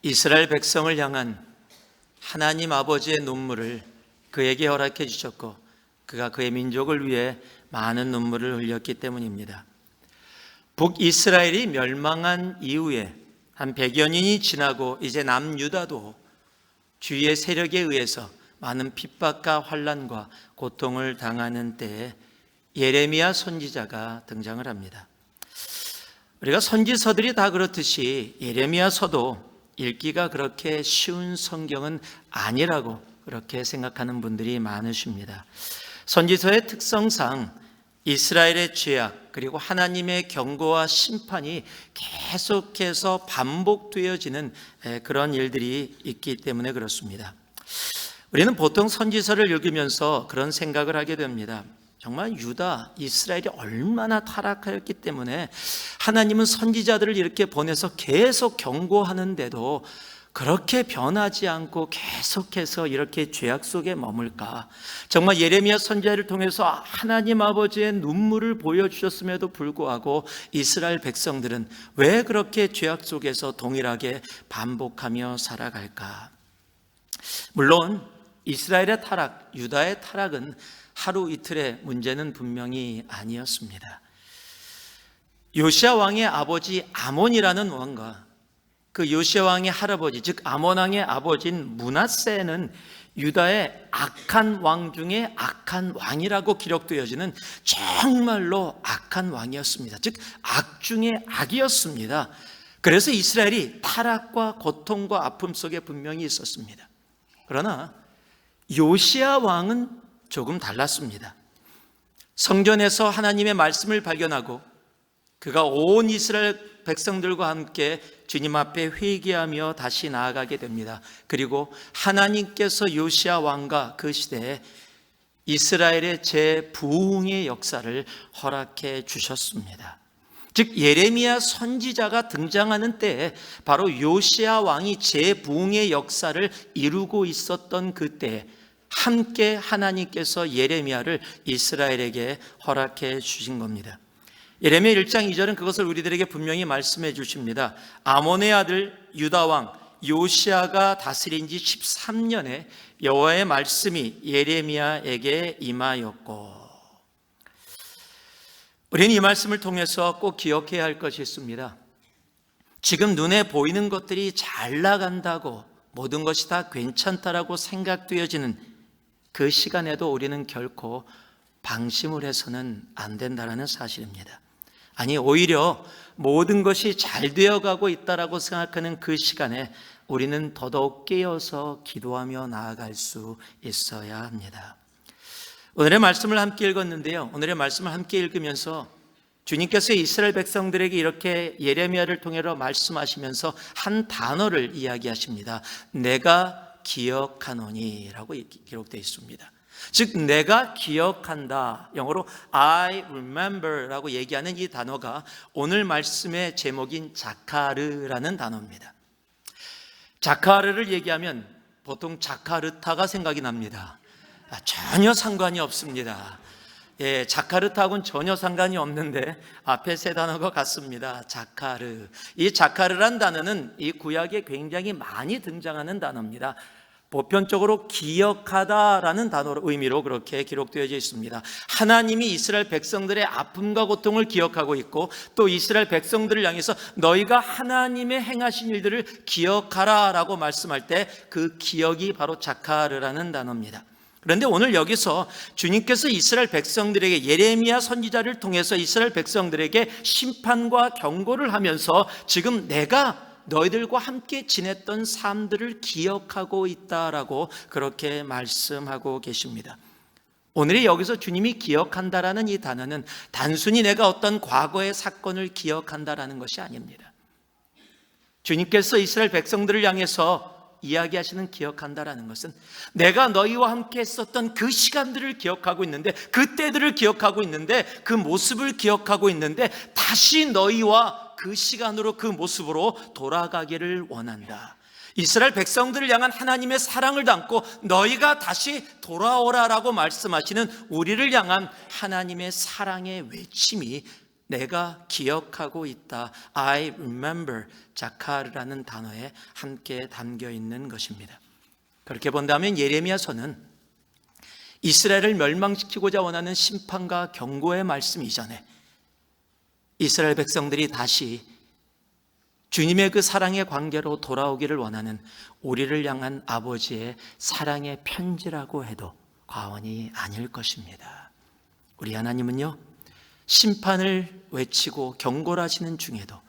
이스라엘 백성을 향한 하나님 아버지의 눈물을 그에게 허락해 주셨고 그가 그의 민족을 위해 많은 눈물을 흘렸기 때문입니다. 북이스라엘이 멸망한 이후에 한 100여 년이 지나고 이제 남유다도 주위의 세력에 의해서 많은 핍박과 환난과 고통을 당하는 때에 예레미야 선지자가 등장을 합니다. 우리가 선지서들이 다 그렇듯이 예레미야서도 읽기가 그렇게 쉬운 성경은 아니라고 그렇게 생각하는 분들이 많으십니다. 선지서의 특성상 이스라엘의 죄악 그리고 하나님의 경고와 심판이 계속해서 반복되어지는 그런 일들이 있기 때문에 그렇습니다. 우리는 보통 선지서를 읽으면서 그런 생각을 하게 됩니다. 정말 유다, 이스라엘이 얼마나 타락하였기 때문에 하나님은 선지자들을 이렇게 보내서 계속 경고하는데도 그렇게 변하지 않고 계속해서 이렇게 죄악 속에 머물까? 정말 예레미야 선지자를 통해서 하나님 아버지의 눈물을 보여주셨음에도 불구하고 이스라엘 백성들은 왜 그렇게 죄악 속에서 동일하게 반복하며 살아갈까? 물론 이스라엘의 타락, 유다의 타락은 하루 이틀의 문제는 분명히 아니었습니다. 요시야 왕의 아버지 아몬이라는 왕과 그 요시야 왕의 할아버지, 즉 아몬 왕의 아버지인 므낫세는 유다의 악한 왕 중에 악한 왕이라고 기록되어지는 정말로 악한 왕이었습니다. 즉 악 중에 악이었습니다. 그래서 이스라엘이 타락과 고통과 아픔 속에 분명히 있었습니다. 그러나 요시야 왕은 조금 달랐습니다. 성전에서 하나님의 말씀을 발견하고 그가 온 이스라엘 백성들과 함께 주님 앞에 회개하며 다시 나아가게 됩니다. 그리고 하나님께서 요시야 왕과 그 시대에 이스라엘의 재부흥의 역사를 허락해 주셨습니다. 즉 예레미야 선지자가 등장하는 때에 바로 요시야 왕이 재부흥의 역사를 이루고 있었던 그때에 함께 하나님께서 예레미야를 이스라엘에게 허락해 주신 겁니다. 예레미야 1장 2절은 그것을 우리들에게 분명히 말씀해 주십니다. 아몬의 아들 유다 왕 요시야가 다스린 지 13년에 여호와의 말씀이 예레미야에게 임하였고, 우리는 이 말씀을 통해서 꼭 기억해야 할 것이 있습니다. 지금 눈에 보이는 것들이 잘 나간다고 모든 것이 다 괜찮다라고 생각되어지는 그 시간에도 우리는 결코 방심을 해서는 안 된다는 사실입니다. 아니 오히려 모든 것이 잘 되어가고 있다라고 생각하는 그 시간에 우리는 더더욱 깨어서 기도하며 나아갈 수 있어야 합니다. 오늘의 말씀을 함께 읽었는데요, 오늘의 말씀을 함께 읽으면서 주님께서 이스라엘 백성들에게 이렇게 예레미야를 통해서 말씀하시면서 한 단어를 이야기하십니다. 내가 기억하노니 라고 기록되어 있습니다. 즉 내가 기억한다, 영어로 I remember 라고 얘기하는 이 단어가 오늘 말씀의 제목인 자카르라는 단어입니다. 자카르를 얘기하면 보통 자카르타가 생각이 납니다. 전혀 상관이 없습니다. 자카르타하고는 전혀 상관이 없는데 앞에 세 단어가 같습니다. 자카르. 이 자카르란 단어는 이 구약에 굉장히 많이 등장하는 단어입니다. 보편적으로 기억하다라는 단어로 의미로 그렇게 기록되어져 있습니다. 하나님이 이스라엘 백성들의 아픔과 고통을 기억하고 있고 또 이스라엘 백성들을 향해서 너희가 하나님의 행하신 일들을 기억하라라고 말씀할 때 그 기억이 바로 자카르라는 단어입니다. 그런데 오늘 여기서 주님께서 이스라엘 백성들에게 예레미야 선지자를 통해서 이스라엘 백성들에게 심판과 경고를 하면서 지금 내가 너희들과 함께 지냈던 삶들을 기억하고 있다라고 그렇게 말씀하고 계십니다. 오늘 여기서 주님이 기억한다라는 이 단어는 단순히 내가 어떤 과거의 사건을 기억한다라는 것이 아닙니다. 주님께서 이스라엘 백성들을 향해서 이야기하시는 기억한다라는 것은 내가 너희와 함께 했었던 그 시간들을 기억하고 있는데, 그 때들을 기억하고 있는데, 그 모습을 기억하고 있는데 다시 너희와 그 시간으로 그 모습으로 돌아가기를 원한다. 이스라엘 백성들을 향한 하나님의 사랑을 담고 너희가 다시 돌아오라라고 말씀하시는 우리를 향한 하나님의 사랑의 외침이 내가 기억하고 있다. I remember 자카르라는 단어에 함께 담겨 있는 것입니다. 그렇게 본다면 예레미야서는 이스라엘을 멸망시키고자 원하는 심판과 경고의 말씀 이전에 이스라엘 백성들이 다시 주님의 그 사랑의 관계로 돌아오기를 원하는 우리를 향한 아버지의 사랑의 편지라고 해도 과언이 아닐 것입니다. 우리 하나님은요, 심판을 외치고 경고를 하시는 중에도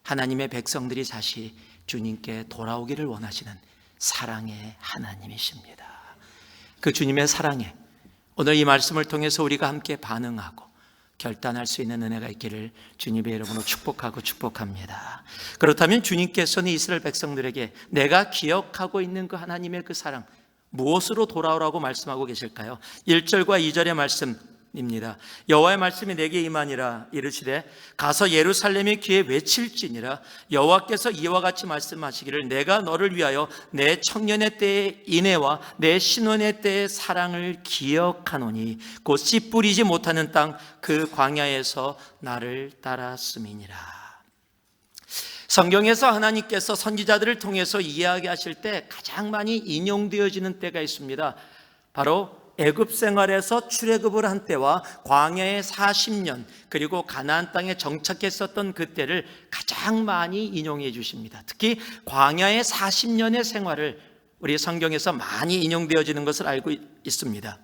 하나님의 백성들이 다시 주님께 돌아오기를 원하시는 사랑의 하나님이십니다. 그 주님의 사랑에 오늘 이 말씀을 통해서 우리가 함께 반응하고 결단할 수 있는 은혜가 있기를 주님의 이름으로 축복합니다. 그렇다면 주님께서는 이스라엘 백성들에게 내가 기억하고 있는 그 하나님의 그 사랑, 무엇으로 돌아오라고 말씀하고 계실까요? 1절과 2절의 말씀입니다. 여호와의 말씀이 내게 임하니라 이르시되 가서 예루살렘의 귀에 외칠지니라 여호와께서 이와 같이 말씀하시기를 내가 너를 위하여 내 청년의 때의 인애와 내 신혼의 때의 사랑을 기억하노니 곧 씨 뿌리지 못하는 땅 그 광야에서 나를 따랐음이니라. 성경에서 하나님께서 선지자들을 통해서 이야기하실 때 가장 많이 인용되어지는 때가 있습니다. 바로 애굽 생활에서 출애굽을 한 때와 광야의 40년 그리고 가나안 땅에 정착했었던 그때를 가장 많이 인용해 주십니다. 특히 광야의 40년의 생활을 우리 성경에서 많이 인용되어지는 것을 알고 있습니다.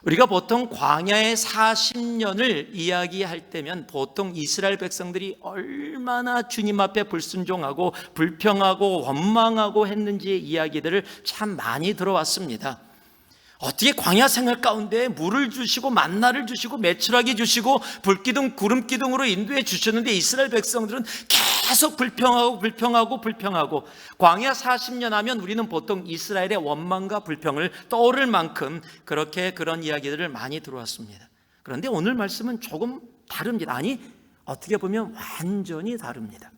우리가 보통 광야의 40년을 이야기할 때면 보통 이스라엘 백성들이 얼마나 주님 앞에 불순종하고 불평하고 원망하고 했는지의 이야기들을 참 많이 들어왔습니다. 어떻게 광야 생활 가운데 물을 주시고 만나를 주시고 메추라기 주시고 불기둥 구름기둥으로 인도해 주셨는데 이스라엘 백성들은 계속 불평하고 광야 40년 하면 우리는 보통 이스라엘의 원망과 불평을 떠오를 만큼 그렇게 그런 이야기들을 많이 들어왔습니다. 그런데 오늘 말씀은 조금 다릅니다. 아니, 어떻게 보면 완전히 다릅니다.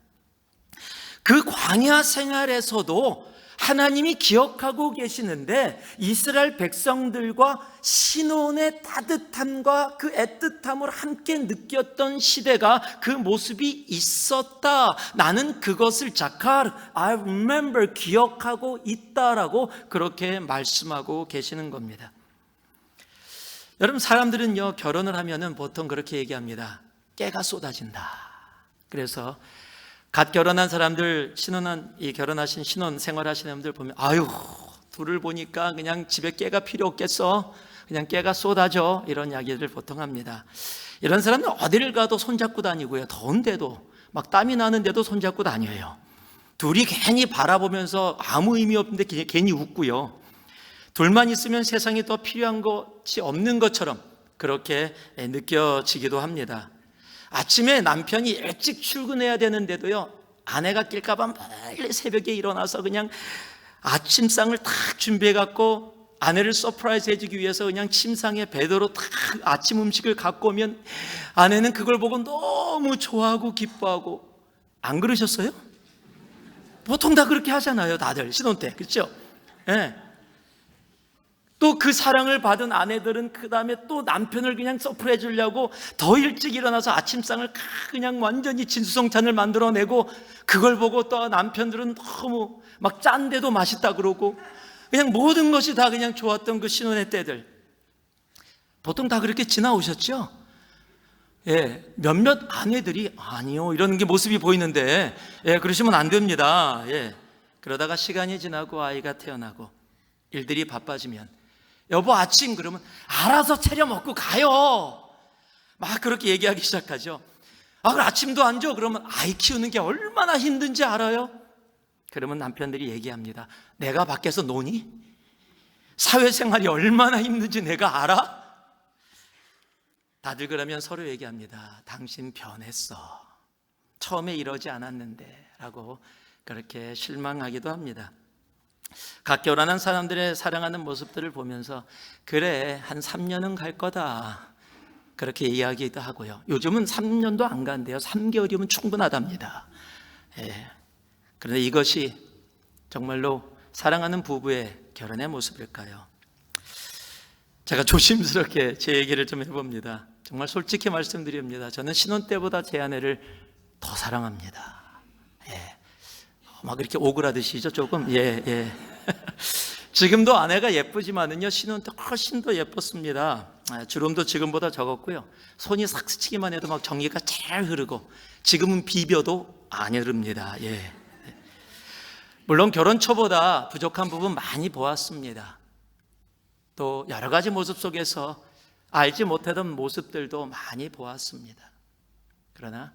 그 광야 생활에서도 하나님이 기억하고 계시는데 이스라엘 백성들과 신혼의 따뜻함과 그 애틋함을 함께 느꼈던 시대가 그 모습이 있었다. 나는 그것을 자카르, I remember, 기억하고 있다라고 그렇게 말씀하고 계시는 겁니다. 여러분, 사람들은요, 결혼을 하면은 보통 그렇게 얘기합니다. 깨가 쏟아진다. 그래서 갓 결혼한 사람들, 결혼하신 신혼 생활하시는 분들 보면 아유, 둘을 보니까 그냥 집에 깨가 필요 없겠어. 그냥 깨가 쏟아져. 이런 이야기를 보통 합니다. 이런 사람은 어디를 가도 손잡고 다니고요. 더운데도 막 땀이 나는데도 손잡고 다녀요. 둘이 괜히 바라보면서 아무 의미 없는데 괜히 웃고요. 둘만 있으면 세상에 더 필요한 것이 없는 것처럼 그렇게 느껴지기도 합니다. 아침에 남편이 일찍 출근해야 되는데도요, 아내가 낄까봐 빨리 새벽에 일어나서 그냥 아침상을 탁 준비해갖고 아내를 서프라이즈 해주기 위해서 그냥 침상에 베드로 탁 아침 음식을 갖고 오면 아내는 그걸 보고 너무 좋아하고 기뻐하고. 안 그러셨어요? 보통 다 그렇게 하잖아요, 다들 신혼 때. 그렇죠? 네. 또 그 사랑을 받은 아내들은 그 다음에 또 남편을 그냥 서프라이즈 해주려고 더 일찍 일어나서 아침상을 그냥 완전히 진수성찬을 만들어내고, 그걸 보고 또 남편들은 너무 막 짠데도 맛있다 그러고, 그냥 모든 것이 다 그냥 좋았던 그 신혼의 때들 보통 다 그렇게 지나오셨죠? 예, 몇몇 아내들이 아니요 이런 게 모습이 보이는데, 예, 그러시면 안 됩니다. 예, 그러다가 시간이 지나고 아이가 태어나고 일들이 바빠지면 여보 아침, 그러면 알아서 차려 먹고 가요. 막 그렇게 얘기하기 시작하죠. 아, 그럼 아침도 안 줘? 그러면 아이 키우는 게 얼마나 힘든지 알아요? 그러면 남편들이 얘기합니다. 내가 밖에서 노니? 사회생활이 얼마나 힘든지 내가 알아? 다들 그러면 서로 얘기합니다. 당신 변했어. 처음에 이러지 않았는데 라고 그렇게 실망하기도 합니다. 각 결혼한 사람들의 사랑하는 모습들을 보면서 그래, 한 3년은 갈 거다 그렇게 이야기도 하고요. 요즘은 3년도 안 간대요. 3개월이면 충분하답니다. 예. 그런데 이것이 정말로 사랑하는 부부의 결혼의 모습일까요? 제가 조심스럽게 제 얘기를 좀 해봅니다. 정말 솔직히 말씀드립니다. 저는 신혼 때보다 제 아내를 더 사랑합니다. 예. 막 이렇게 오그라드시죠 조금? 예. 지금도 아내가 예쁘지만은요, 신혼 때 훨씬 더 예뻤습니다. 주름도 지금보다 적었고요, 손이 싹 스치기만 해도 막 전기가 잘 흐르고, 지금은 비벼도 안 흐릅니다. 예. 물론 결혼 초보다 부족한 부분 많이 보았습니다. 또 여러 가지 모습 속에서 알지 못하던 모습들도 많이 보았습니다. 그러나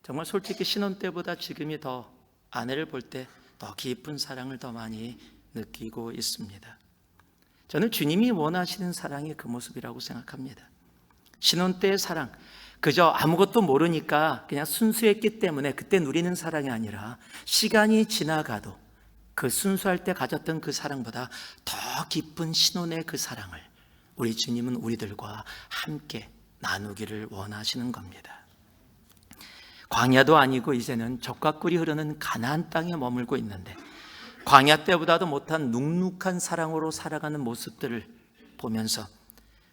정말 솔직히 신혼 때보다 지금이 더 아내를 볼 때 더 깊은 사랑을 더 많이 느끼고 있습니다. 저는 주님이 원하시는 사랑이 그 모습이라고 생각합니다. 신혼 때의 사랑, 그저 아무것도 모르니까 그냥 순수했기 때문에 그때 누리는 사랑이 아니라 시간이 지나가도 그 순수할 때 가졌던 그 사랑보다 더 깊은 신혼의 그 사랑을 우리 주님은 우리들과 함께 나누기를 원하시는 겁니다. 광야도 아니고 이제는 젖과 꿀이 흐르는 가나안 땅에 머물고 있는데, 광야 때보다도 못한 눅눅한 사랑으로 살아가는 모습들을 보면서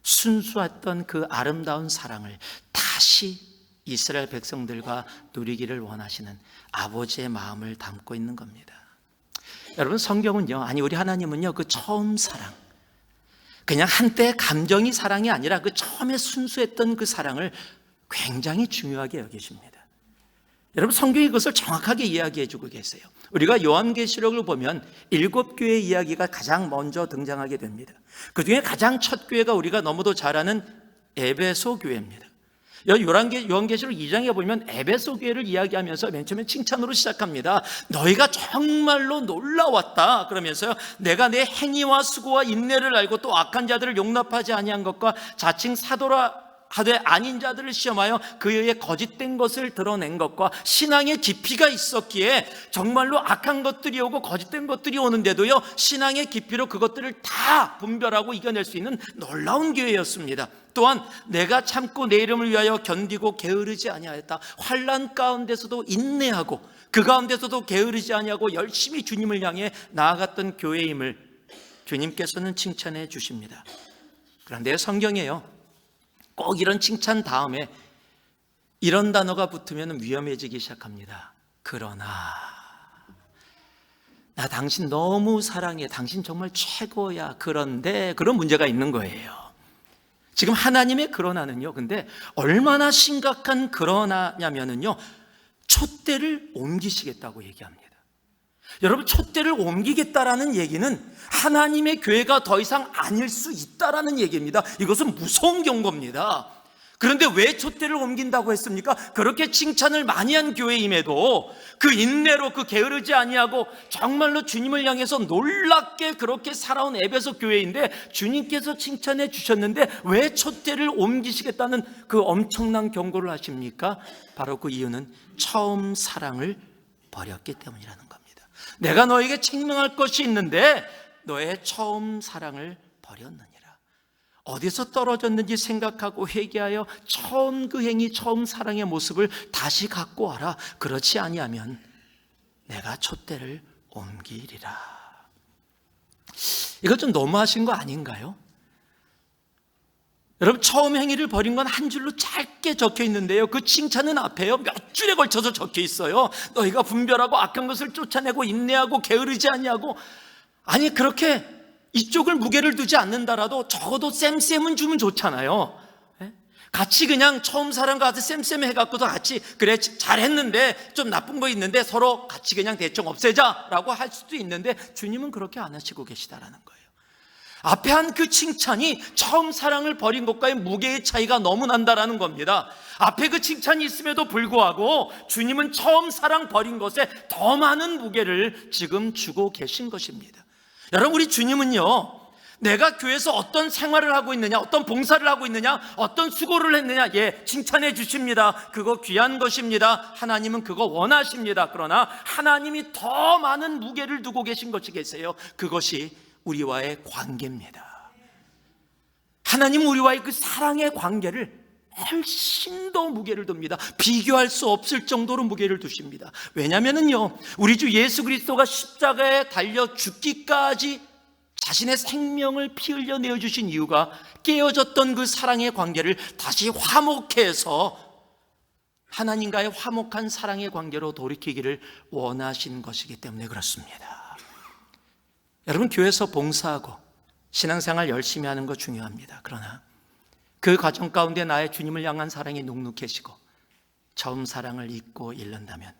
순수했던 그 아름다운 사랑을 다시 이스라엘 백성들과 누리기를 원하시는 아버지의 마음을 담고 있는 겁니다. 여러분, 성경은요, 아니 우리 하나님은요, 그 처음 사랑, 그냥 한때의 감정이 사랑이 아니라 그 처음에 순수했던 그 사랑을 굉장히 중요하게 여기십니다. 여러분, 성경이 그것을 정확하게 이야기해 주고 계세요. 우리가 요한계시록을 보면 7교회 이야기가 가장 먼저 등장하게 됩니다. 그 중에 가장 첫 교회가 우리가 너무도 잘 아는 에베소 교회입니다. 요한계시록 2장에 보면 에베소 교회를 이야기하면서 맨 처음에 칭찬으로 시작합니다. 너희가 정말로 놀라웠다 그러면서요, 내가 내 행위와 수고와 인내를 알고 또 악한 자들을 용납하지 아니한 것과 자칭 사도라 하되 아닌 자들을 시험하여 그의 거짓된 것을 드러낸 것과 신앙의 깊이가 있었기에 정말로 악한 것들이 오고 거짓된 것들이 오는데도요, 신앙의 깊이로 그것들을 다 분별하고 이겨낼 수 있는 놀라운 교회였습니다. 또한 내가 참고 내 이름을 위하여 견디고 게으르지 아니하였다. 환난 가운데서도 인내하고 그 가운데서도 게으르지 아니하고 열심히 주님을 향해 나아갔던 교회임을 주님께서는 칭찬해 주십니다. 그런데 성경에요, 꼭 이런 칭찬 다음에 이런 단어가 붙으면 위험해지기 시작합니다. 그러나 나 당신 너무 사랑해, 당신 정말 최고야, 그런데 그런 문제가 있는 거예요. 지금 하나님의 그러나는요, 근데 얼마나 심각한 그러나냐면요, 촛대를 옮기시겠다고 얘기합니다. 여러분, 촛대를 옮기겠다라는 얘기는 하나님의 교회가 더 이상 아닐 수 있다라는 얘기입니다. 이것은 무서운 경고입니다. 그런데 왜 촛대를 옮긴다고 했습니까? 그렇게 칭찬을 많이 한 교회임에도 그 인내로 그 게으르지 아니하고 정말로 주님을 향해서 놀랍게 그렇게 살아온 에베소 교회인데, 주님께서 칭찬해 주셨는데 왜 촛대를 옮기시겠다는 그 엄청난 경고를 하십니까? 바로 그 이유는 처음 사랑을 버렸기 때문이라는 겁니다. 내가 너에게 책망할 것이 있는데 너의 처음 사랑을 버렸느니라. 어디서 떨어졌는지 생각하고 회개하여 처음 그 행위, 처음 사랑의 모습을 다시 갖고 와라. 그렇지 아니하면 내가 촛대를 옮기리라. 이거 좀 너무하신 거 아닌가요? 여러분, 처음 행위를 버린 건 한 줄로 짧게 적혀 있는데요, 그 칭찬은 앞에요 몇 줄에 걸쳐서 적혀 있어요. 너희가 분별하고 악한 것을 쫓아내고 인내하고 게으르지 아니하고. 아니, 그렇게 이쪽을 무게를 두지 않는다라도 적어도 쌤쌤은 주면 좋잖아요. 같이 그냥 처음 사람과 같이 쌤쌤 해갖고도 같이 그래 잘했는데 좀 나쁜 거 있는데 서로 같이 그냥 대충 없애자라고 할 수도 있는데, 주님은 그렇게 안 하시고 계시다라는 거예요. 앞에 한 그 칭찬이 처음 사랑을 버린 것과의 무게의 차이가 너무 난다라는 겁니다. 앞에 그 칭찬이 있음에도 불구하고 주님은 처음 사랑 버린 것에 더 많은 무게를 지금 주고 계신 것입니다. 여러분, 우리 주님은요, 내가 교회에서 어떤 생활을 하고 있느냐, 어떤 봉사를 하고 있느냐, 어떤 수고를 했느냐, 예, 칭찬해 주십니다. 그거 귀한 것입니다. 하나님은 그거 원하십니다. 그러나 하나님이 더 많은 무게를 두고 계신 것이 계세요. 그것이 우리와의 관계입니다. 하나님은 우리와의 그 사랑의 관계를 훨씬 더 무게를 둡니다. 비교할 수 없을 정도로 무게를 두십니다. 왜냐하면요, 우리 주 예수 그리스도가 십자가에 달려 죽기까지 자신의 생명을 피 흘려 내어주신 이유가 깨어졌던 그 사랑의 관계를 다시 화목해서 하나님과의 화목한 사랑의 관계로 돌이키기를 원하신 것이기 때문에 그렇습니다. 여러분, 교회에서 봉사하고 신앙생활 열심히 하는 거 중요합니다. 그러나 그 과정 가운데 나의 주님을 향한 사랑이 눅눅해지고 처음 사랑을 잊고 잃는다면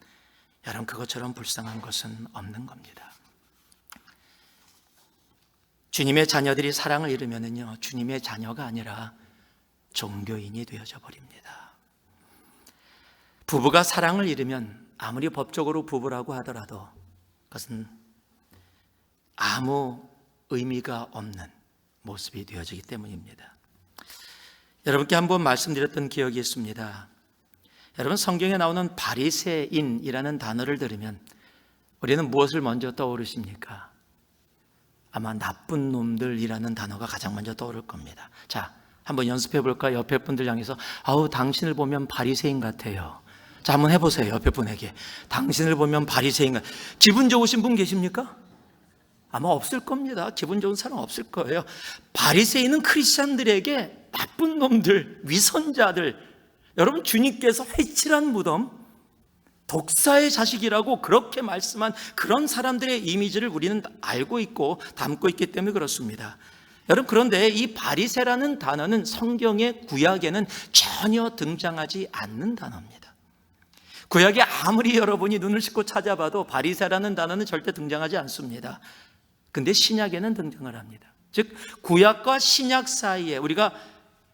여러분, 그것처럼 불쌍한 것은 없는 겁니다. 주님의 자녀들이 사랑을 잃으면요, 주님의 자녀가 아니라 종교인이 되어져 버립니다. 부부가 사랑을 잃으면 아무리 법적으로 부부라고 하더라도 그것은 아무 의미가 없는 모습이 되어지기 때문입니다. 여러분께 한번 말씀드렸던 기억이 있습니다. 여러분, 성경에 나오는 바리새인이라는 단어를 들으면 우리는 무엇을 먼저 떠오르십니까? 아마 나쁜 놈들이라는 단어가 가장 먼저 떠오를 겁니다. 자, 한번 연습해 볼까요? 옆에 분들 향해서 아우, 당신을 보면 바리새인 같아요. 자, 한번 해보세요. 옆에 분에게 당신을 보면 바리새인 같아요. 기분 좋으신 분 계십니까? 아마 없을 겁니다. 기분 좋은 사람 없을 거예요. 바리새인은 크리스찬들에게 나쁜 놈들, 위선자들, 여러분, 주님께서 회칠한 무덤, 독사의 자식이라고 그렇게 말씀한 그런 사람들의 이미지를 우리는 알고 있고 담고 있기 때문에 그렇습니다. 여러분, 그런데 이 바리새라는 단어는 성경의 구약에는 전혀 등장하지 않는 단어입니다. 구약에 아무리 여러분이 눈을 씻고 찾아봐도 바리새라는 단어는 절대 등장하지 않습니다. 근데 신약에는 등장을 합니다. 즉, 구약과 신약 사이에 우리가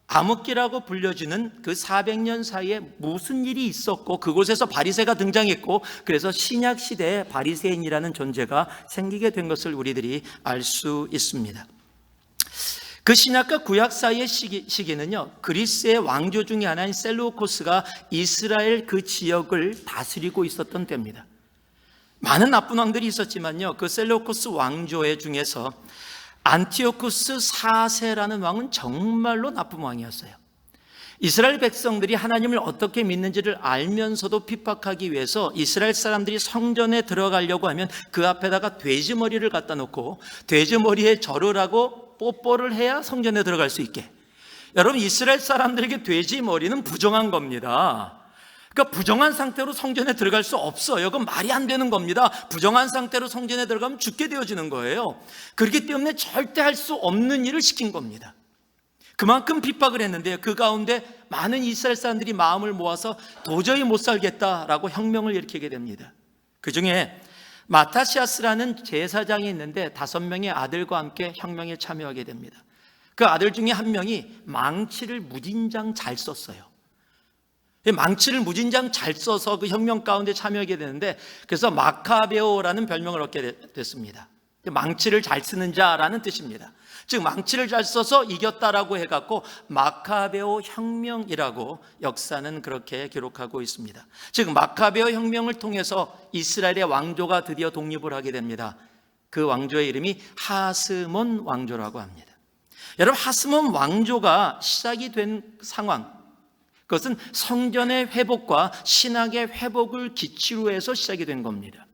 암흑기라고 불려지는 그 400년 사이에 무슨 일이 있었고 그곳에서 바리새가 등장했고 그래서 신약 시대에 바리새인이라는 존재가 생기게 된 것을 우리들이 알 수 있습니다. 그 신약과 구약 사이의 시기는요, 그리스의 왕조 중에 하나인 셀루코스가 이스라엘 그 지역을 다스리고 있었던 때입니다. 많은 나쁜 왕들이 있었지만요, 그 셀루코스 왕조의 중에서 안티오쿠스 4세라는 왕은 정말로 나쁜 왕이었어요. 이스라엘 백성들이 하나님을 어떻게 믿는지를 알면서도 핍박하기 위해서 이스라엘 사람들이 성전에 들어가려고 하면 그 앞에다가 돼지 머리를 갖다 놓고 돼지 머리에 절을 하고 뽀뽀를 해야 성전에 들어갈 수 있게. 여러분, 이스라엘 사람들에게 돼지 머리는 부정한 겁니다. 그러니까 부정한 상태로 성전에 들어갈 수 없어요. 그건 말이 안 되는 겁니다. 부정한 상태로 성전에 들어가면 죽게 되어지는 거예요. 그렇기 때문에 절대 할 수 없는 일을 시킨 겁니다. 그만큼 핍박을 했는데요, 그 가운데 많은 이스라엘 사람들이 마음을 모아서 도저히 못 살겠다라고 혁명을 일으키게 됩니다. 그 중에 마타시아스라는 제사장이 있는데 5명의 아들과 함께 혁명에 참여하게 됩니다. 그 아들 중에 한 명이 망치를 무진장 잘 썼어요. 망치를 무진장 잘 써서 그 혁명 가운데 참여하게 되는데 그래서 마카베오라는 별명을 얻게 됐습니다. 망치를 잘 쓰는 자라는 뜻입니다. 즉, 망치를 잘 써서 이겼다라고 해갖고 마카베오 혁명이라고 역사는 그렇게 기록하고 있습니다. 즉, 마카베오 혁명을 통해서 이스라엘의 왕조가 드디어 독립을 하게 됩니다. 그 왕조의 이름이 하스몬 왕조라고 합니다. 여러분, 하스몬 왕조가 시작이 된 상황, 그것은 성전의 회복과 신학의 회복을 기치로 해서 시작이 된 겁니다.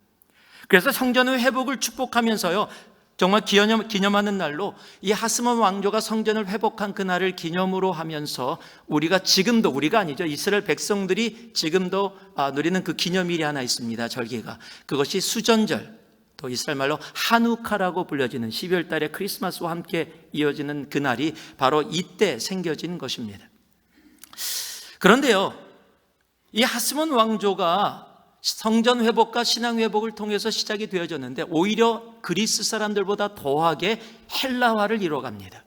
그래서 성전의 회복을 축복하면서요, 정말 기념하는 날로 이 하스몬 왕조가 성전을 회복한 그날을 기념으로 하면서 우리가 지금도, 우리가 아니죠, 이스라엘 백성들이 지금도 누리는 그 기념일이 하나 있습니다. 절기가. 그것이 수전절, 또 이스라엘 말로 하누카라고 불려지는 12월 달에 크리스마스와 함께 이어지는 그날이 바로 이때 생겨진 것입니다. 그런데요, 이 하스몬 왕조가 성전 회복과 신앙 회복을 통해서 시작이 되어졌는데 오히려 그리스 사람들보다 더하게 헬라화를 이뤄갑니다.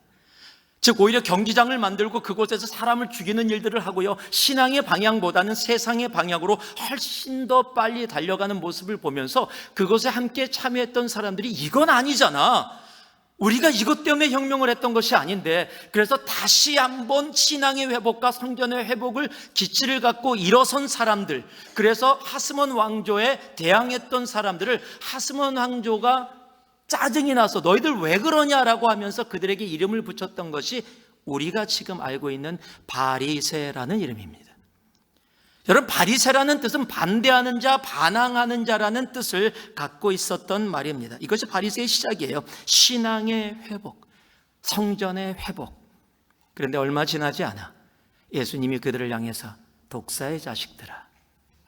즉, 오히려 경기장을 만들고 그곳에서 사람을 죽이는 일들을 하고요, 신앙의 방향보다는 세상의 방향으로 훨씬 더 빨리 달려가는 모습을 보면서 그것에 함께 참여했던 사람들이 이건 아니잖아, 우리가 이것 때문에 혁명을 했던 것이 아닌데, 그래서 다시 한번 신앙의 회복과 성전의 회복을 기치를 갖고 일어선 사람들, 그래서 하스몬 왕조에 대항했던 사람들을 하스몬 왕조가 짜증이 나서 너희들 왜 그러냐라고 하면서 그들에게 이름을 붙였던 것이 우리가 지금 알고 있는 바리새라는 이름입니다. 여러분, 바리새라는 뜻은 반대하는 자, 반항하는 자라는 뜻을 갖고 있었던 말입니다. 이것이 바리새의 시작이에요. 신앙의 회복, 성전의 회복. 그런데 얼마 지나지 않아 예수님이 그들을 향해서 독사의 자식들아,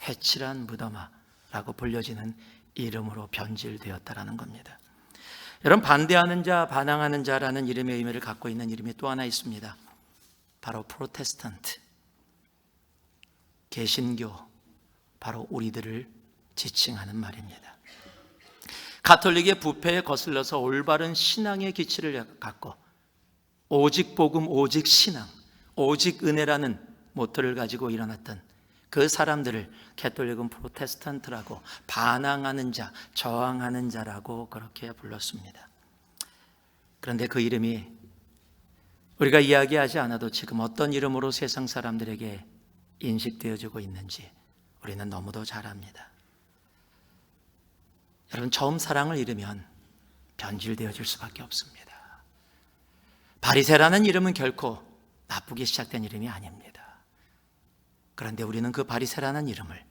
해칠한 무덤아 라고 불려지는 이름으로 변질되었다라는 겁니다. 여러분, 반대하는 자, 반항하는 자라는 이름의 의미를 갖고 있는 이름이 또 하나 있습니다. 바로 프로테스탄트, 개신교, 바로 우리들을 지칭하는 말입니다. 가톨릭의 부패에 거슬러서 올바른 신앙의 기치를 갖고 오직 복음, 오직 신앙, 오직 은혜라는 모토를 가지고 일어났던 그 사람들을 가톨릭은 프로테스탄트라고, 반항하는 자, 저항하는 자라고 그렇게 불렀습니다. 그런데 그 이름이 우리가 이야기하지 않아도 지금 어떤 이름으로 세상 사람들에게 인식되어지고 있는지 우리는 너무도 잘 압니다. 여러분, 처음 사랑을 잃으면 변질되어질 수밖에 없습니다. 바리새라는 이름은 결코 나쁘게 시작된 이름이 아닙니다. 그런데 우리는 그 바리새라는 이름을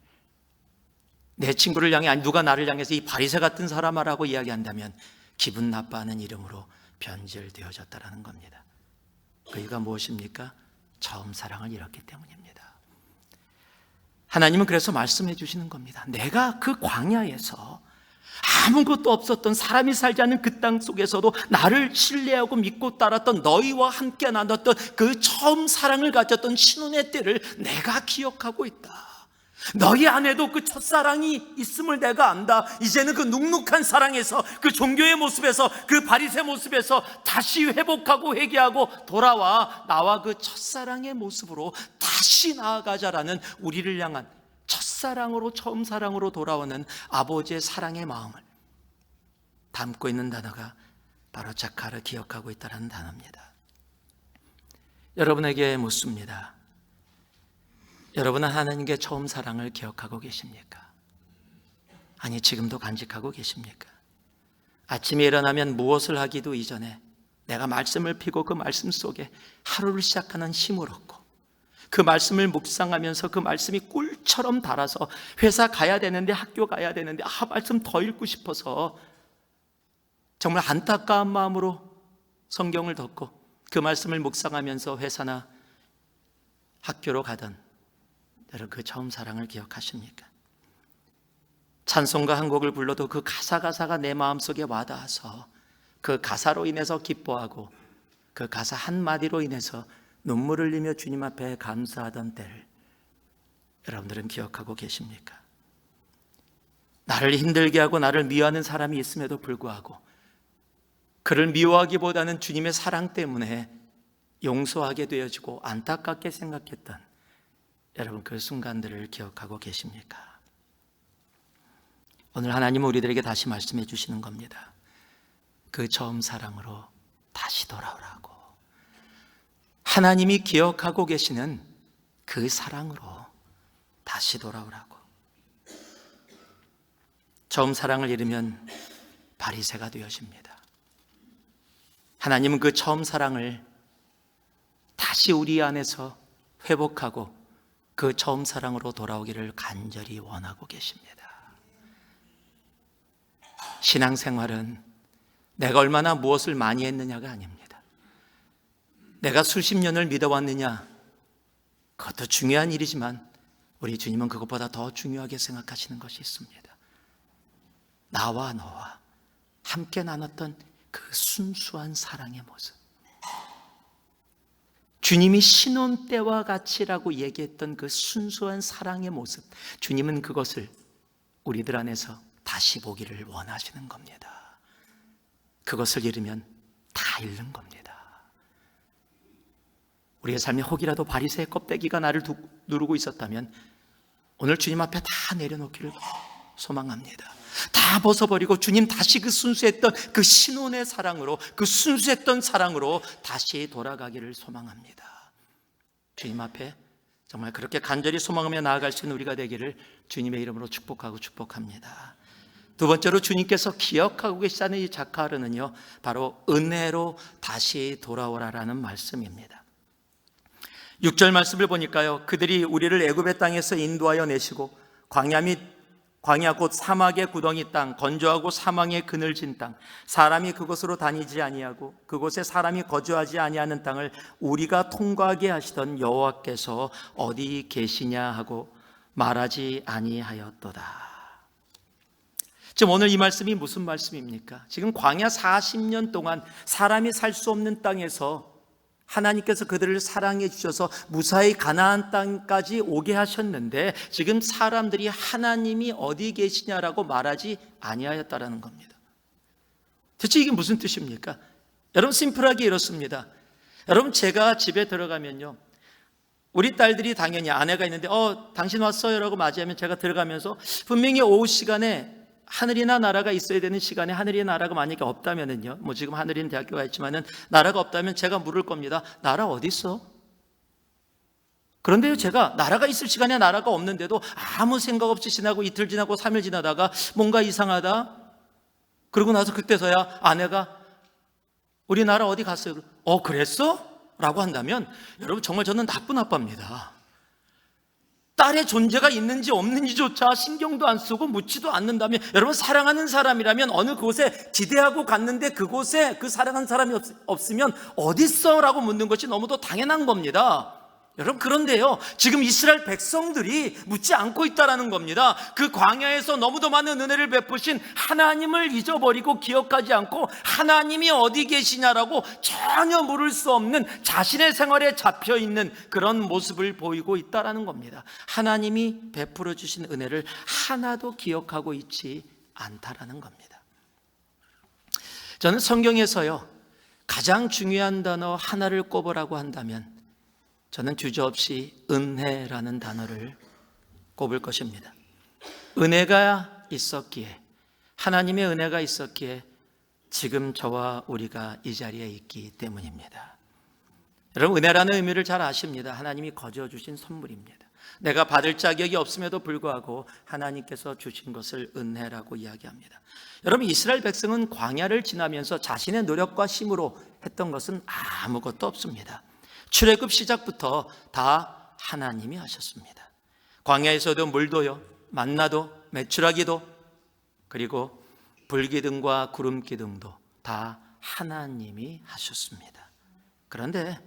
내 친구를 향해, 아니 누가 나를 향해서 이 바리새 같은 사람아라고 이야기한다면 기분 나빠하는 이름으로 변질되어졌다라는 겁니다. 그 이유가 무엇입니까? 처음 사랑을 잃었기 때문입니다. 하나님은 그래서 말씀해 주시는 겁니다. 내가 그 광야에서 아무것도 없었던, 사람이 살지 않는 그 땅 속에서도 나를 신뢰하고 믿고 따랐던, 너희와 함께 나눴던 그 처음 사랑을 가졌던 신혼의 때를 내가 기억하고 있다. 너희 안에도 그 첫사랑이 있음을 내가 안다. 이제는 그 눅눅한 사랑에서, 그 종교의 모습에서, 그 바리새 모습에서 다시 회복하고 회개하고 돌아와 나와 그 첫사랑의 모습으로 다시 나아가자라는, 우리를 향한 첫사랑으로, 처음 사랑으로 돌아오는 아버지의 사랑의 마음을 담고 있는 단어가 바로 자카를 기억하고 있다는 단어입니다. 여러분에게 묻습니다. 여러분은 하나님께 처음 사랑을 기억하고 계십니까? 아니, 지금도 간직하고 계십니까? 아침에 일어나면 무엇을 하기도 이전에 내가 말씀을 피고 그 말씀 속에 하루를 시작하는 힘을 얻고, 그 말씀을 묵상하면서 그 말씀이 꿀처럼 달아서 회사 가야 되는데, 학교 가야 되는데, 말씀 더 읽고 싶어서 정말 안타까운 마음으로 성경을 덮고 그 말씀을 묵상하면서 회사나 학교로 가던 여러분, 그 처음 사랑을 기억하십니까? 찬송가 한 곡을 불러도 그 가사가 내 마음속에 와닿아서 그 가사로 인해서 기뻐하고 그 가사 한마디로 인해서 눈물을 흘리며 주님 앞에 감사하던 때를 여러분들은 기억하고 계십니까? 나를 힘들게 하고 나를 미워하는 사람이 있음에도 불구하고 그를 미워하기보다는 주님의 사랑 때문에 용서하게 되어지고 안타깝게 생각했던 여러분, 그 순간들을 기억하고 계십니까? 오늘 하나님은 우리들에게 다시 말씀해 주시는 겁니다. 그 처음 사랑으로 다시 돌아오라고. 하나님이 기억하고 계시는 그 사랑으로 다시 돌아오라고. 처음 사랑을 잃으면 바리새가 되어집니다. 하나님은 그 처음 사랑을 다시 우리 안에서 회복하고 그 처음 사랑으로 돌아오기를 간절히 원하고 계십니다. 신앙생활은 내가 얼마나 무엇을 많이 했느냐가 아닙니다. 내가 수십 년을 믿어왔느냐, 그것도 중요한 일이지만 우리 주님은 그것보다 더 중요하게 생각하시는 것이 있습니다. 나와 너와 함께 나눴던 그 순수한 사랑의 모습, 주님이 신혼 때와 같이라고 얘기했던 그 순수한 사랑의 모습, 주님은 그것을 우리들 안에서 다시 보기를 원하시는 겁니다. 그것을 잃으면 다 잃는 겁니다. 우리의 삶에 혹이라도 바리새의 껍데기가 나를 누르고 있었다면 오늘 주님 앞에 다 내려놓기를 소망합니다. 다 벗어버리고 주님 다시 그 순수했던 그 신혼의 사랑으로, 그 순수했던 사랑으로 다시 돌아가기를 소망합니다. 주님 앞에 정말 그렇게 간절히 소망하며 나아갈 수 있는 우리가 되기를 주님의 이름으로 축복하고 축복합니다. 두 번째로 주님께서 기억하고 계시다는 이 자카르는요, 바로 은혜로 다시 돌아오라라는 말씀입니다. 6절 말씀을 보니까요, 그들이 우리를 애굽의 땅에서 인도하여 내시고 광야 곧 사막의 구덩이 땅, 건조하고 사망의 그늘진 땅, 사람이 그곳으로 다니지 아니하고 그곳에 사람이 거주하지 아니하는 땅을 우리가 통과하게 하시던 여호와께서 어디 계시냐 하고 말하지 아니하였도다. 지금 오늘 이 말씀이 무슨 말씀입니까? 지금 광야 40년 동안 사람이 살 수 없는 땅에서 하나님께서 그들을 사랑해 주셔서 무사히 가나안 땅까지 오게 하셨는데, 지금 사람들이 하나님이 어디 계시냐라고 말하지 아니하였다라는 겁니다. 대체 이게 무슨 뜻입니까? 여러분, 심플하게 이렇습니다. 여러분, 제가 집에 들어가면요, 우리 딸들이 당연히 아내가 있는데 당신 왔어요 라고 맞이하면 제가 들어가면서 분명히 오후 시간에 하늘이나 나라가 있어야 되는 시간에 하늘이나 나라가 만약에 없다면은요, 뭐 지금 하늘이는 대학교가 있지만은 나라가 없다면 제가 물을 겁니다. 나라 어디 있어? 그런데요, 제가 나라가 있을 시간에 나라가 없는데도 아무 생각 없이 지나고 이틀 지나고 3일 지나다가 뭔가 이상하다, 그러고 나서 그때서야 아내가 우리 나라 어디 갔어요? 그랬어? 라고 한다면 여러분, 정말 저는 나쁜 아빠입니다. 딸의 존재가 있는지 없는지조차 신경도 안 쓰고 묻지도 않는다면, 여러분, 사랑하는 사람이라면 어느 곳에 지대하고 갔는데 그곳에 그 사랑하는 사람이 없으면 어딨어? 라고 묻는 것이 너무도 당연한 겁니다. 여러분, 그런데요, 지금 이스라엘 백성들이 묻지 않고 있다라는 겁니다. 그 광야에서 너무도 많은 은혜를 베푸신 하나님을 잊어버리고 기억하지 않고 하나님이 어디 계시냐라고 전혀 물을 수 없는 자신의 생활에 잡혀있는 그런 모습을 보이고 있다라는 겁니다. 하나님이 베풀어 주신 은혜를 하나도 기억하고 있지 않다라는 겁니다. 저는 성경에서요, 가장 중요한 단어 하나를 꼽으라고 한다면 저는 주저없이 은혜라는 단어를 꼽을 것입니다. 은혜가 있었기에, 하나님의 은혜가 있었기에 지금 저와 우리가 이 자리에 있기 때문입니다. 여러분, 은혜라는 의미를 잘 아십니다. 하나님이 거저 주신 선물입니다. 내가 받을 자격이 없음에도 불구하고 하나님께서 주신 것을 은혜라고 이야기합니다. 여러분, 이스라엘 백성은 광야를 지나면서 자신의 노력과 힘으로 했던 것은 아무것도 없습니다. 출애굽 시작부터 다 하나님이 하셨습니다. 광야에서도 물도요, 만나도, 메추라기도, 그리고 불기둥과 구름기둥도 다 하나님이 하셨습니다. 그런데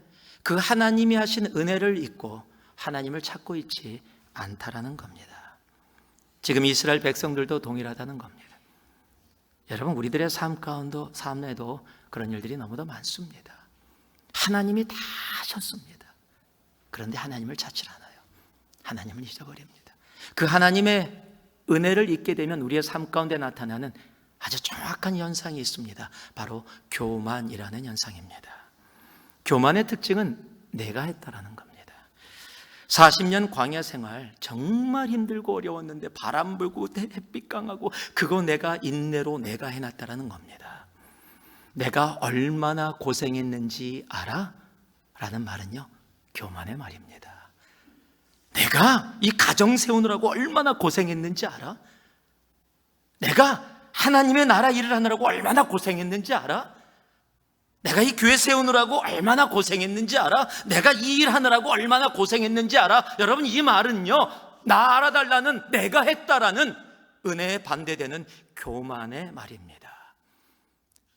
그 하나님이 하신 은혜를 잊고 하나님을 찾고 있지 않다라는 겁니다. 지금 이스라엘 백성들도 동일하다는 겁니다. 여러분, 우리들의 삶 가운데도 그런 일들이 너무도 많습니다. 하나님이 다 하셨습니다. 그런데 하나님을 찾지 않아요. 하나님을 잊어버립니다. 그 하나님의 은혜를 잊게 되면 우리의 삶 가운데 나타나는 아주 정확한 현상이 있습니다. 바로 교만이라는 현상입니다. 교만의 특징은 내가 했다라는 겁니다. 40년 광야 생활 정말 힘들고 어려웠는데 바람 불고 햇빛 강하고 그거 내가 인내로 내가 해놨다라는 겁니다. 내가 얼마나 고생했는지 알아? 라는 말은요, 교만의 말입니다. 내가 이 가정 세우느라고 얼마나 고생했는지 알아? 내가 하나님의 나라 일을 하느라고 얼마나 고생했는지 알아? 내가 이 교회 세우느라고 얼마나 고생했는지 알아? 내가 이 일 하느라고 얼마나 고생했는지 알아? 여러분, 이 말은요, 나 알아달라는, 내가 했다라는 은혜에 반대되는 교만의 말입니다.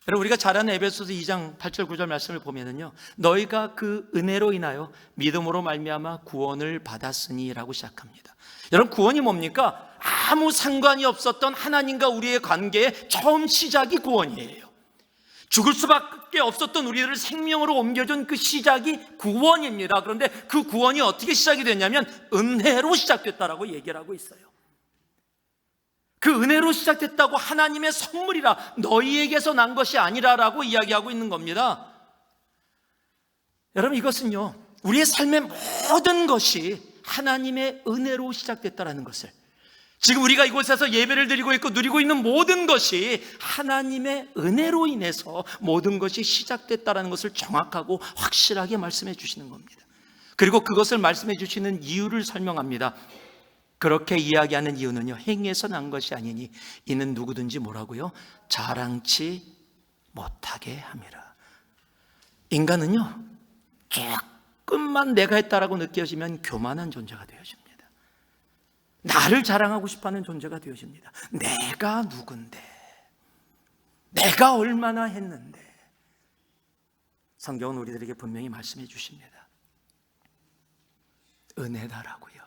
여러분, 우리가 잘 아는 에베소서 2장 8절 9절 말씀을 보면은요, 너희가 그 은혜로 인하여 믿음으로 말미암아 구원을 받았으니라고 시작합니다. 여러분, 구원이 뭡니까? 아무 상관이 없었던 하나님과 우리의 관계의 처음 시작이 구원이에요. 죽을 수밖에 없었던 우리를 생명으로 옮겨준 그 시작이 구원입니다. 그런데 그 구원이 어떻게 시작이 됐냐면 은혜로 시작됐다라고 얘기를 하고 있어요. 그 은혜로 시작됐다고, 하나님의 선물이라, 너희에게서 난 것이 아니라라고 이야기하고 있는 겁니다. 여러분, 이것은요, 우리의 삶의 모든 것이 하나님의 은혜로 시작됐다라는 것을, 지금 우리가 이곳에서 예배를 드리고 있고 누리고 있는 모든 것이 하나님의 은혜로 인해서 모든 것이 시작됐다라는 것을 정확하고 확실하게 말씀해 주시는 겁니다. 그리고 그것을 말씀해 주시는 이유를 설명합니다. 그렇게 이야기하는 이유는요, 행위에서 난 것이 아니니 이는 누구든지 뭐라고요? 자랑치 못하게 함이라. 인간은요, 조금만 내가 했다라고 느껴지면 교만한 존재가 되어집니다. 나를 자랑하고 싶어하는 존재가 되어집니다. 내가 누군데, 내가 얼마나 했는데. 성경은 우리들에게 분명히 말씀해 주십니다. 은혜다라고요.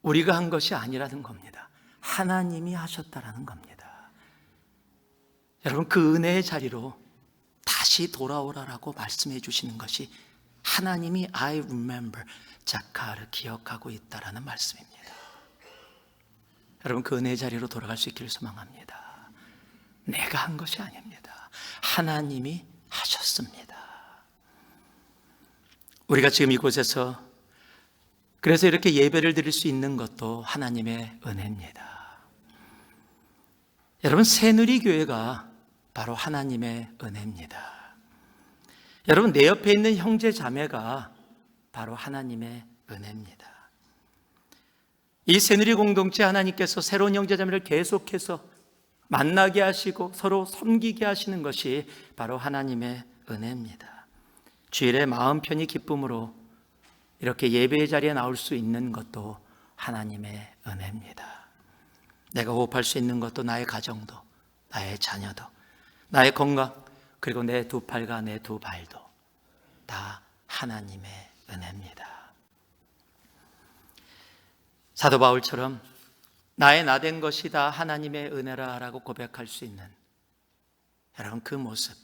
우리가 한 것이 아니라는 겁니다. 하나님이 하셨다라는 겁니다. 여러분, 그 은혜의 자리로 다시 돌아오라라고 말씀해 주시는 것이 하나님이 I remember, 자카를 기억하고 있다라는 말씀입니다. 여러분, 그 은혜의 자리로 돌아갈 수 있기를 소망합니다. 내가 한 것이 아닙니다. 하나님이 하셨습니다. 우리가 지금 이곳에서 그래서 이렇게 예배를 드릴 수 있는 것도 하나님의 은혜입니다. 여러분, 새누리교회가 바로 하나님의 은혜입니다. 여러분, 내 옆에 있는 형제 자매가 바로 하나님의 은혜입니다. 이 새누리 공동체 하나님께서 새로운 형제 자매를 계속해서 만나게 하시고 서로 섬기게 하시는 것이 바로 하나님의 은혜입니다. 주일에 마음 편히 기쁨으로 이렇게 예배의 자리에 나올 수 있는 것도 하나님의 은혜입니다. 내가 호흡할 수 있는 것도, 나의 가정도, 나의 자녀도, 나의 건강, 그리고 내 두 팔과 내 두 발도 다 하나님의 은혜입니다. 사도 바울처럼 나의 나된 것이 다 하나님의 은혜라라고 고백할 수 있는 여러분, 그 모습,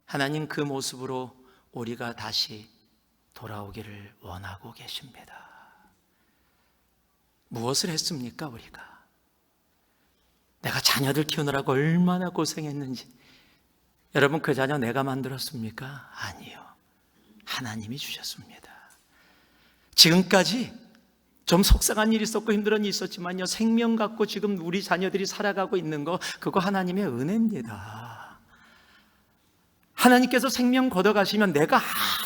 하나님 그 모습으로 우리가 다시 돌아오기를 원하고 계십니다. 무엇을 했습니까, 우리가? 내가 자녀들 키우느라고 얼마나 고생했는지. 여러분, 그 자녀 내가 만들었습니까? 아니요. 하나님이 주셨습니다. 지금까지 좀 속상한 일이 있었고 힘든 일이 있었지만요, 생명 갖고 지금 우리 자녀들이 살아가고 있는 거, 그거 하나님의 은혜입니다. 하나님께서 생명 걷어가시면 내가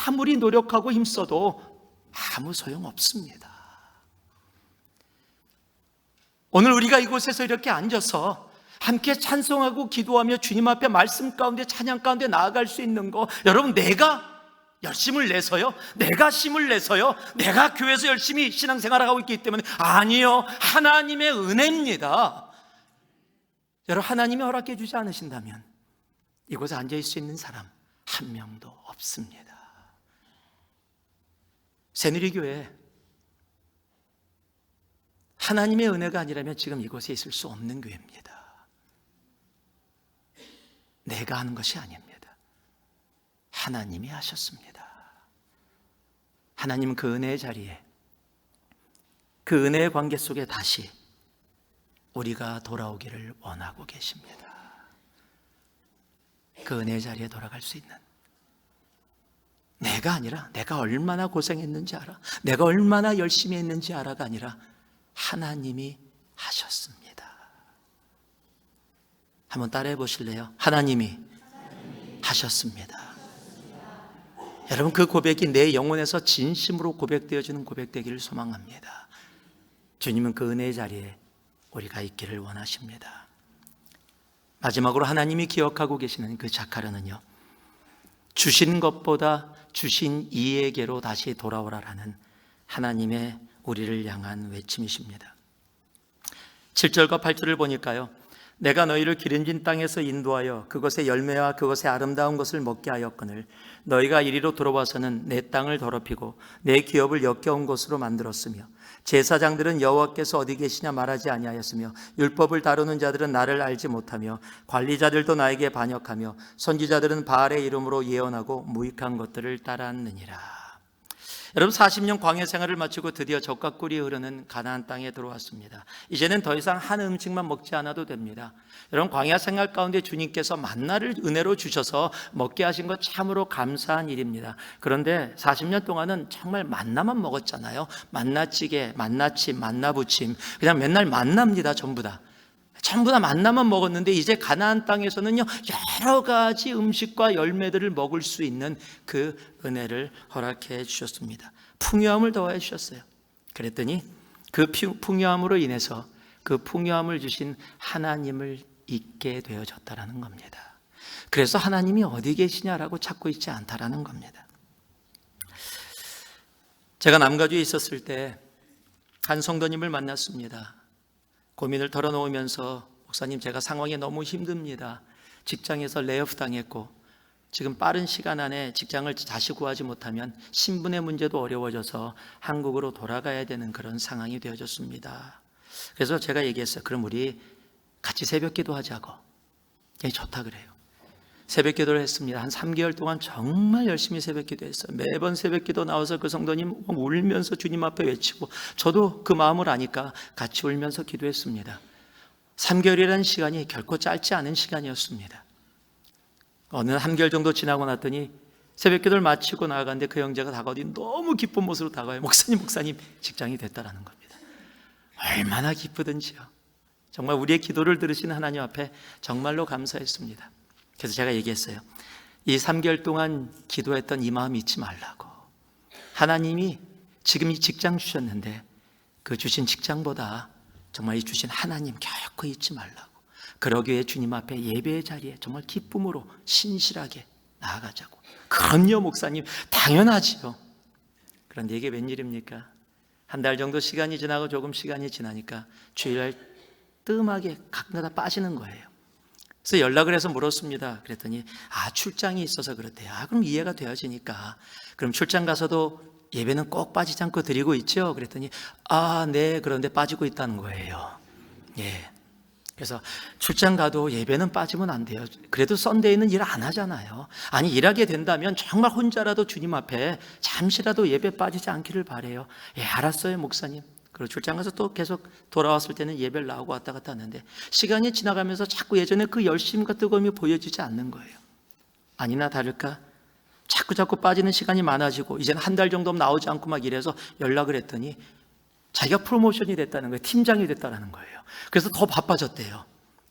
아무리 노력하고 힘써도 아무 소용없습니다. 오늘 우리가 이곳에서 이렇게 앉아서 함께 찬송하고 기도하며 주님 앞에 말씀 가운데, 찬양 가운데 나아갈 수 있는 거, 여러분, 내가 열심을 내서요? 내가 힘을 내서요? 내가 교회에서 열심히 신앙생활을 하고 있기 때문에? 아니요. 하나님의 은혜입니다. 여러분, 하나님이 허락해 주지 않으신다면 이곳에 앉아있을 수 있는 사람 한 명도 없습니다. 새누리교회, 하나님의 은혜가 아니라면 지금 이곳에 있을 수 없는 교회입니다. 내가 하는 것이 아닙니다. 하나님이 하셨습니다. 하나님은 그 은혜의 자리에, 그 은혜의 관계 속에 다시 우리가 돌아오기를 원하고 계십니다. 그 은혜의 자리에 돌아갈 수 있는, 내가 아니라 내가 얼마나 고생했는지 알아, 내가 얼마나 열심히 했는지 알아가 아니라 하나님이 하셨습니다. 한번 따라해 보실래요? 하나님이 하셨습니다. 여러분, 그 고백이 내 영혼에서 진심으로 고백되어지는 고백되기를 소망합니다. 주님은 그 은혜의 자리에 우리가 있기를 원하십니다. 마지막으로 하나님이 기억하고 계시는 그 자카르는요, 주신 것보다 주신 이에게로 다시 돌아오라라는 하나님의 우리를 향한 외침이십니다. 7절과 8절을 보니까요, 내가 너희를 기름진 땅에서 인도하여 그것의 열매와 그것의 아름다운 것을 먹게 하였거늘 너희가 이리로 들어와서는 내 땅을 더럽히고 내 기업을 역겨운 곳으로 만들었으며 제사장들은 여호와께서 어디 계시냐 말하지 아니하였으며 율법을 다루는 자들은 나를 알지 못하며 관리자들도 나에게 반역하며 선지자들은 바알의 이름으로 예언하고 무익한 것들을 따랐느니라. 여러분, 40년 광야 생활을 마치고 드디어 젖과 꿀이 흐르는 가나안 땅에 들어왔습니다. 이제는 더 이상 한 음식만 먹지 않아도 됩니다. 여러분, 광야 생활 가운데 주님께서 만나를 은혜로 주셔서 먹게 하신 것 참으로 감사한 일입니다. 그런데 40년 동안은 정말 만나만 먹었잖아요. 만나찌개, 만나침, 만나부침, 그냥 맨날 만납니다. 전부 다 만나만 먹었는데 이제 가나안 땅에서는요, 여러 가지 음식과 열매들을 먹을 수 있는 그 은혜를 허락해 주셨습니다. 풍요함을 더해 주셨어요. 그랬더니 그 풍요함으로 인해서 그 풍요함을 주신 하나님을 잊게 되어졌다라는 겁니다. 그래서 하나님이 어디 계시냐라고 찾고 있지 않다라는 겁니다. 제가 남가주에 있었을 때 한 성도님을 만났습니다. 고민을 털어놓으면서 목사님, 제가 상황이 너무 힘듭니다. 직장에서 레이오프 당했고 지금 빠른 시간 안에 직장을 다시 구하지 못하면 신분의 문제도 어려워져서 한국으로 돌아가야 되는 그런 상황이 되어졌습니다. 그래서 제가 얘기했어요. 그럼 우리 같이 새벽 기도하자고. 좋다 그래요. 새벽 기도를 했습니다. 한 3개월 동안 정말 열심히 새벽 기도했어요. 매번 새벽 기도 나와서 그 성도님 울면서 주님 앞에 외치고, 저도 그 마음을 아니까 같이 울면서 기도했습니다. 3개월이라는 시간이 결코 짧지 않은 시간이었습니다. 어느 3개월 정도 지나고 났더니 새벽 기도를 마치고 나아갔는데 그 형제가 다가오더니 너무 기쁜 모습으로 다가와요. 목사님 직장이 됐다라는 겁니다. 얼마나 기쁘든지요. 정말 우리의 기도를 들으시는 하나님 앞에 정말로 감사했습니다. 그래서 제가 얘기했어요. 이 3개월 동안 기도했던 이 마음 잊지 말라고. 하나님이 지금 이 직장 주셨는데 그 주신 직장보다 정말 이 주신 하나님 결코 잊지 말라고. 그러기 위해 주님 앞에 예배의 자리에 정말 기쁨으로 신실하게 나아가자고. 그럼요 목사님, 당연하지요. 그런데 이게 웬일입니까? 한 달 정도 시간이 지나고 조금 시간이 지나니까 주일날 뜸하게 가끔가다 빠지는 거예요. 그래서 연락을 해서 물었습니다. 그랬더니 출장이 있어서 그렇대요. 그럼 이해가 되어지니까 그럼 출장 가서도 예배는 꼭 빠지지 않고 드리고 있죠? 그랬더니 네, 그런데 빠지고 있다는 거예요. 예. 그래서 출장 가도 예배는 빠지면 안 돼요. 그래도 썬데이는 일 안 하잖아요. 아니, 일하게 된다면 정말 혼자라도 주님 앞에 잠시라도 예배 빠지지 않기를 바라요. 알았어요 목사님. 그리고 출장 가서 또 계속 돌아왔을 때는 예배를 나오고 왔다 갔다 하는데 시간이 지나가면서 자꾸 예전에 그 열심과 뜨거움이 보여지지 않는 거예요. 아니나 다를까 자꾸 빠지는 시간이 많아지고 이제는 한 달 정도 나오지 않고 막 이래서 연락을 했더니 자기가 프로모션이 됐다는 거예요. 팀장이 됐다는 거예요. 그래서 더 바빠졌대요.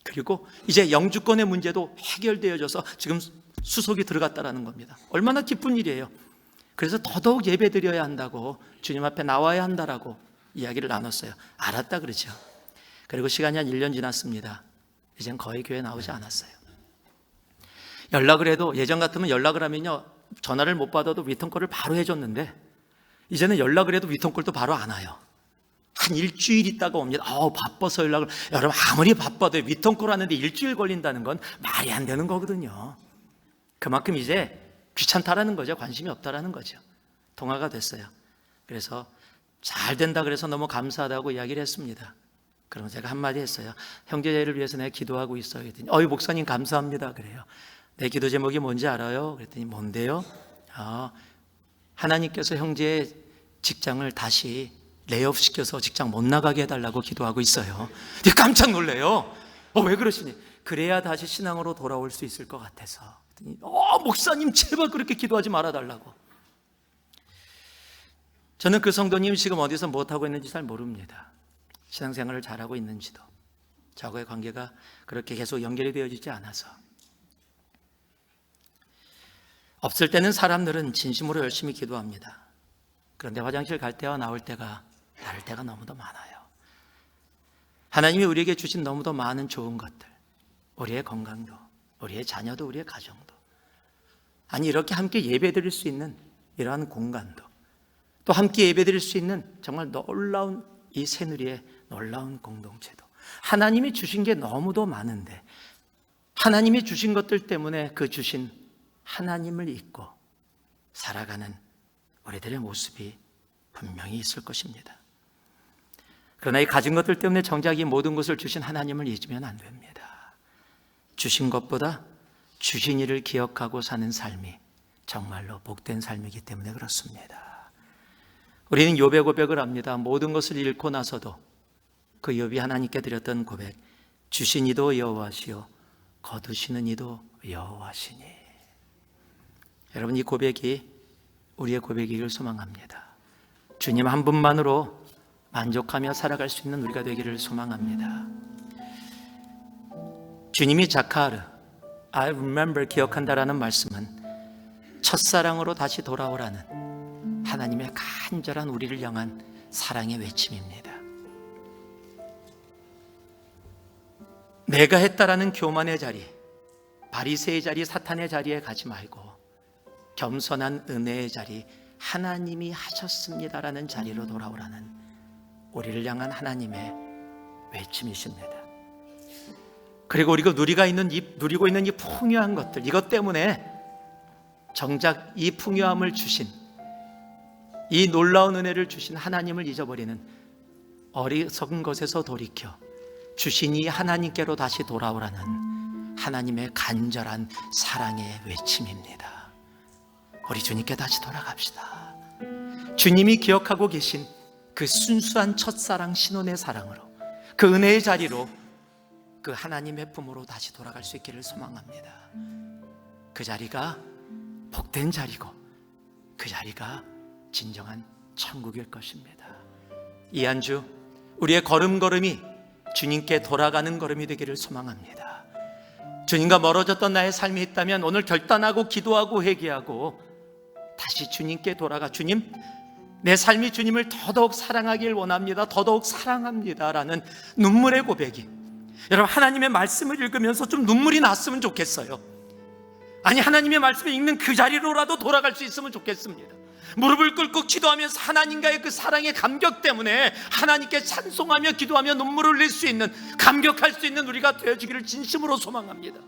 그리고 이제 영주권의 문제도 해결되어져서 지금 수속이 들어갔다는 겁니다. 얼마나 기쁜 일이에요. 그래서 더더욱 예배 드려야 한다고, 주님 앞에 나와야 한다라고 이야기를 나눴어요. 알았다 그러죠. 그리고 시간이 한 1년 지났습니다. 이젠 거의 교회 나오지 않았어요. 연락을 해도 예전 같으면 연락을 하면요 전화를 못 받아도 위통콜을 바로 해줬는데 이제는 연락을 해도 위통콜도 바로 안 와요. 한 일주일 있다가 옵니다. 바빠서 연락을. 여러분, 아무리 바빠도 위통콜 하는데 일주일 걸린다는 건 말이 안 되는 거거든요. 그만큼 이제 귀찮다라는 거죠. 관심이 없다라는 거죠. 통화가 됐어요. 그래서 잘 된다 그래서 너무 감사하다고 이야기를 했습니다. 그러면 제가 한마디 했어요. 형제를 위해서 내가 기도하고 있어요. 그랬더니 목사님 감사합니다. 그래요. 내 기도 제목이 뭔지 알아요? 그랬더니 뭔데요? 하나님께서 형제의 직장을 다시 레이오프 시켜서 직장 못 나가게 해달라고 기도하고 있어요. 깜짝 놀래요. 왜 그러시니? 그래야 다시 신앙으로 돌아올 수 있을 것 같아서. 그랬더니 목사님 제발 그렇게 기도하지 말아달라고. 저는 그 성도님 지금 어디서 무엇하고 있는지 잘 모릅니다. 신앙생활을 잘하고 있는지도, 저하고의 관계가 그렇게 계속 연결이 되어지지 않아서. 없을 때는 사람들은 진심으로 열심히 기도합니다. 그런데 화장실 갈 때와 나올 때가 다를 때가 너무도 많아요. 하나님이 우리에게 주신 너무도 많은 좋은 것들, 우리의 건강도, 우리의 자녀도, 우리의 가정도, 아니 이렇게 함께 예배드릴 수 있는 이러한 공간도, 또 함께 예배드릴 수 있는 정말 놀라운 이 새누리의 놀라운 공동체도, 하나님이 주신 게 너무도 많은데 하나님이 주신 것들 때문에 그 주신 하나님을 잊고 살아가는 우리들의 모습이 분명히 있을 것입니다. 그러나 이 가진 것들 때문에 정작 이 모든 것을 주신 하나님을 잊으면 안 됩니다. 주신 것보다 주신 이를 기억하고 사는 삶이 정말로 복된 삶이기 때문에 그렇습니다. 우리는 욥의 고백을 합니다. 모든 것을 잃고 나서도 그 욥이 하나님께 드렸던 고백, 주신 이도 여호와시요 거두시는 이도 여호와시니. 여러분, 이 고백이 우리의 고백이길 소망합니다. 주님 한 분만으로 만족하며 살아갈 수 있는 우리가 되기를 소망합니다. 주님이 자카르, I remember, 기억한다라는 말씀은 첫사랑으로 다시 돌아오라는 하나님의 간절한 우리를 향한 사랑의 외침입니다. 내가 했다라는 교만의 자리, 바리새의 자리, 사탄의 자리에 가지 말고 겸손한 은혜의 자리, 하나님이 하셨습니다라는 자리로 돌아오라는 우리를 향한 하나님의 외침이십니다. 그리고 우리가 누리고 있는 이 풍요한 것들, 이것 때문에 정작 이 풍요함을 주신, 이 놀라운 은혜를 주신 하나님을 잊어버리는 어리석은 것에서 돌이켜 주신 이 하나님께로 다시 돌아오라는 하나님의 간절한 사랑의 외침입니다. 우리 주님께 다시 돌아갑시다. 주님이 기억하고 계신 그 순수한 첫사랑 신혼의 사랑으로, 그 은혜의 자리로, 그 하나님의 품으로 다시 돌아갈 수 있기를 소망합니다. 그 자리가 복된 자리고 그 자리가 진정한 천국일 것입니다. 이 한 주 우리의 걸음걸음이 주님께 돌아가는 걸음이 되기를 소망합니다. 주님과 멀어졌던 나의 삶이 있다면 오늘 결단하고 기도하고 회개하고 다시 주님께 돌아가, 주님, 내 삶이 주님을 더더욱 사랑하길 원합니다, 더더욱 사랑합니다 라는 눈물의 고백이, 여러분, 하나님의 말씀을 읽으면서 좀 눈물이 났으면 좋겠어요. 아니, 하나님의 말씀을 읽는 그 자리로라도 돌아갈 수 있으면 좋겠습니다. 무릎을 꿇고 기도하면서 하나님과의 그 사랑의 감격 때문에 하나님께 찬송하며 기도하며 눈물을 흘릴 수 있는, 감격할 수 있는 우리가 되어지기를 진심으로 소망합니다.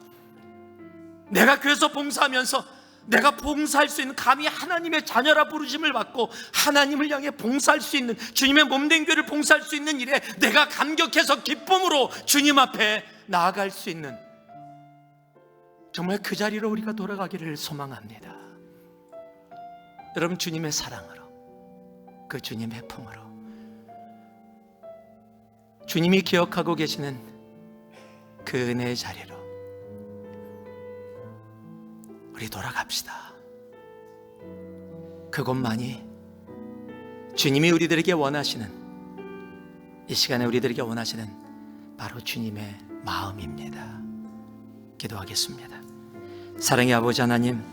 내가 그래서 봉사하면서 내가 봉사할 수 있는, 감히 하나님의 자녀라 부르심을 받고 하나님을 향해 봉사할 수 있는, 주님의 몸된 교회를 봉사할 수 있는 일에 내가 감격해서 기쁨으로 주님 앞에 나아갈 수 있는, 정말 그 자리로 우리가 돌아가기를 소망합니다. 여러분, 주님의 사랑으로, 그 주님의 품으로, 주님이 기억하고 계시는 그 은혜의 자리로 우리 돌아갑시다. 그것만이 주님이 우리들에게 원하시는, 이 시간에 우리들에게 원하시는 바로 주님의 마음입니다. 기도하겠습니다. 사랑의 아버지 하나님,